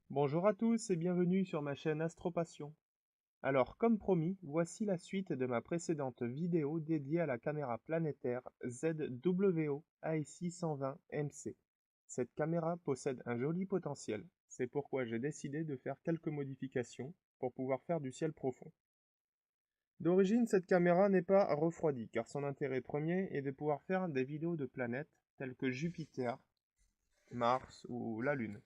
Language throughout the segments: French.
Bonjour à tous et bienvenue sur ma chaîne Astropassion. Alors, comme promis, voici la suite de ma précédente vidéo dédiée à la caméra planétaire ZWO ASI 120 MC. Cette caméra possède un joli potentiel, c'est pourquoi j'ai décidé de faire quelques modifications pour pouvoir faire du ciel profond. D'origine, cette caméra n'est pas refroidie car son intérêt premier est de pouvoir faire des vidéos de planètes telles que Jupiter, Mars ou la Lune.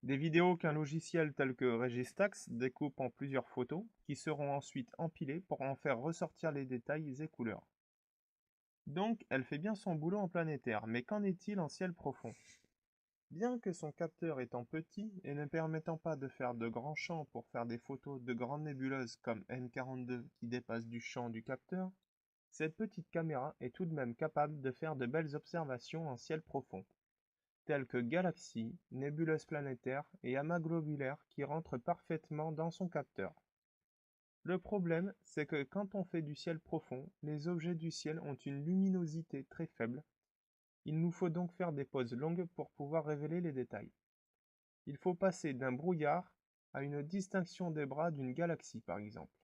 Des vidéos qu'un logiciel tel que Registax découpe en plusieurs photos, qui seront ensuite empilées pour en faire ressortir les détails et couleurs. Donc, elle fait bien son boulot en planétaire, mais qu'en est-il en ciel profond? Bien que son capteur étant petit et ne permettant pas de faire de grands champs pour faire des photos de grandes nébuleuses comme M42 qui dépassent du champ du capteur, cette petite caméra est tout de même capable de faire de belles observations en ciel profond, telles que galaxies, nébuleuses planétaires et amas globulaires qui rentrent parfaitement dans son capteur. Le problème, c'est que quand on fait du ciel profond, les objets du ciel ont une luminosité très faible. Il nous faut donc faire des pauses longues pour pouvoir révéler les détails. Il faut passer d'un brouillard à une distinction des bras d'une galaxie par exemple.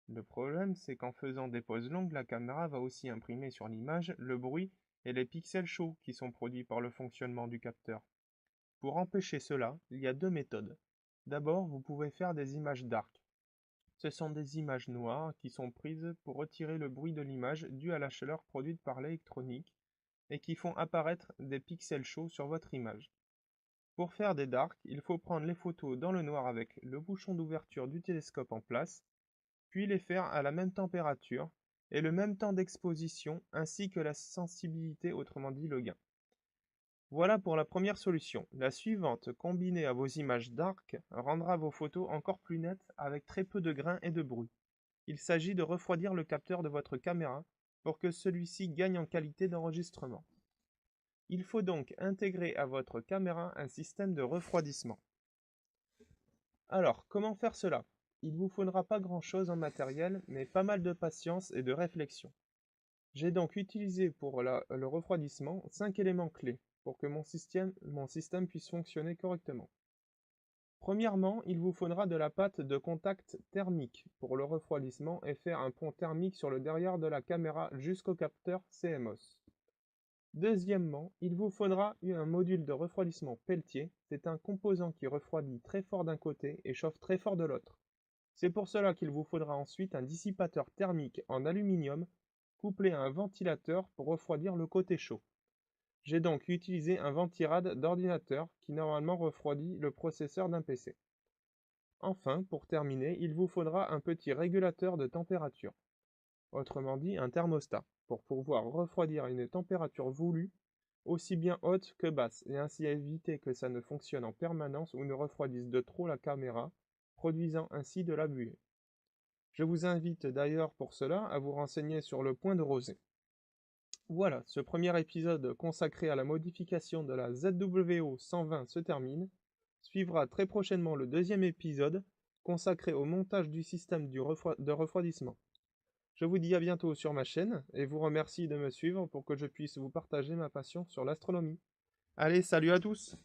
Le problème, c'est qu'en faisant des pauses longues, la caméra va aussi imprimer sur l'image le bruit et les pixels chauds qui sont produits par le fonctionnement du capteur. Pour empêcher cela, il y a deux méthodes. D'abord, vous pouvez faire des images dark. Ce sont des images noires qui sont prises pour retirer le bruit de l'image dû à la chaleur produite par l'électronique et qui font apparaître des pixels chauds sur votre image. Pour faire des darks, il faut prendre les photos dans le noir avec le bouchon d'ouverture du télescope en place, puis les faire à la même température et le même temps d'exposition ainsi que la sensibilité, autrement dit le gain. Voilà pour la première solution. La suivante, combinée à vos images dark, rendra vos photos encore plus nettes avec très peu de grains et de bruit. Il s'agit de refroidir le capteur de votre caméra pour que celui-ci gagne en qualité d'enregistrement. Il faut donc intégrer à votre caméra un système de refroidissement. Alors, comment faire cela? Il vous faudra pas grand-chose en matériel, mais pas mal de patience et de réflexion. J'ai donc utilisé pour le refroidissement 5 éléments clés pour que mon système puisse fonctionner correctement. Premièrement, il vous faudra de la pâte de contact thermique pour le refroidissement et faire un pont thermique sur le derrière de la caméra jusqu'au capteur CMOS. Deuxièmement, il vous faudra un module de refroidissement Peltier, c'est un composant qui refroidit très fort d'un côté et chauffe très fort de l'autre. C'est pour cela qu'il vous faudra ensuite un dissipateur thermique en aluminium couplé à un ventilateur pour refroidir le côté chaud. J'ai donc utilisé un ventirad d'ordinateur qui normalement refroidit le processeur d'un PC. Enfin, pour terminer, il vous faudra un petit régulateur de température, autrement dit un thermostat, pour pouvoir refroidir à une température voulue, aussi bien haute que basse, et ainsi éviter que ça ne fonctionne en permanence ou ne refroidisse de trop la caméra, produisant ainsi de la buée. Je vous invite d'ailleurs pour cela à vous renseigner sur le point de rosée. Voilà, ce premier épisode consacré à la modification de la ZWO 120 se termine. Suivra très prochainement le deuxième épisode consacré au montage du système de refroidissement. Je vous dis à bientôt sur ma chaîne et vous remercie de me suivre pour que je puisse vous partager ma passion sur l'astronomie. Allez, salut à tous!